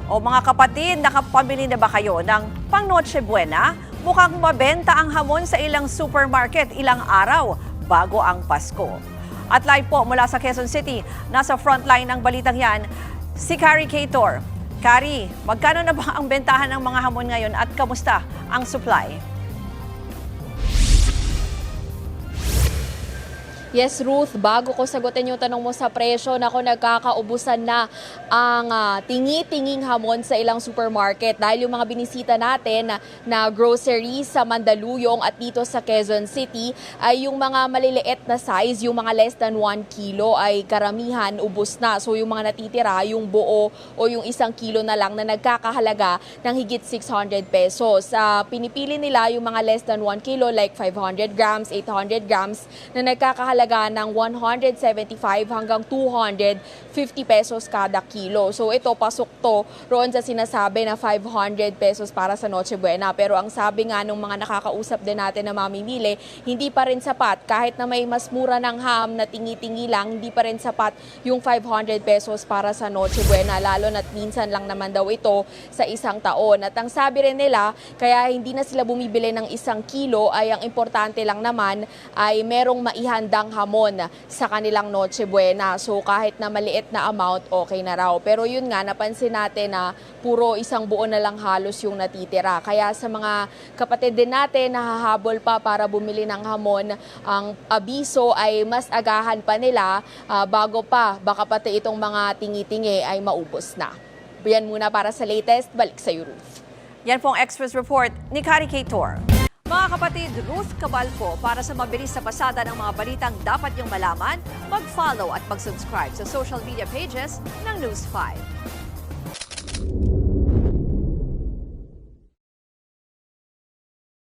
O mga kapatid, nakapamili na ba kayo ng pang Noche Buena? Mukhang mabenta ang hamon sa ilang supermarket ilang araw bago ang Pasko. At live po mula sa Quezon City, nasa frontline ng balitang yan, si Carrie Cator. Carrie, magkano na ba ang bentahan ng mga hamon ngayon at kamusta ang supply? Yes, Ruth, bago ko sagutin yung tanong mo sa presyo, nako nagkakaubusan na ang tingi-tinging hamon sa ilang supermarket dahil yung mga binisita natin na grocery sa Mandaluyong at dito sa Quezon City ay yung mga maliliit na size, yung mga less than 1 kilo ay karamihan ubos na. So yung mga natitira, yung buo o yung 1 kilo na lang na nagkakahalaga ng higit 600 pesos. Pinipili nila yung mga less than 1 kilo like 500 grams, 800 grams na nagkakahalaga ng 175 hanggang 250 pesos kada kilo. So ito, pasok to roon sa sinasabi na 500 pesos para sa Noche Buena. Pero ang sabi nga ng mga nakakausap din natin na mamimili, hindi pa rin sapat. Kahit na may mas mura ng ham na tingi-tingi lang, hindi pa rin sapat yung 500 pesos para sa Noche Buena. Lalo na't minsan lang naman daw ito sa isang taon. At ang sabi rin nila, kaya hindi na sila bumibili ng 1 kilo, ay ang importante lang naman ay merong maihandang hamon sa kanilang Noche Buena. So kahit na maliit na amount, okay na raw. Pero yun nga, napansin natin na puro isang buo na lang halos yung natitira. Kaya sa mga kapatid din natin na hahabol pa para bumili ng hamon, ang abiso ay mas agahan pa nila bago pa baka pati itong mga tingi-tingi ay maubos na. Yan muna para sa latest. Balik sa Ruth. Yan pong Express Report ni Carrie Cator. Mga kapatid, Ruth Cabalco, para sa mabilis na pasada ng mga balitang dapat niyong malaman, mag-follow at mag-subscribe sa social media pages ng News 5.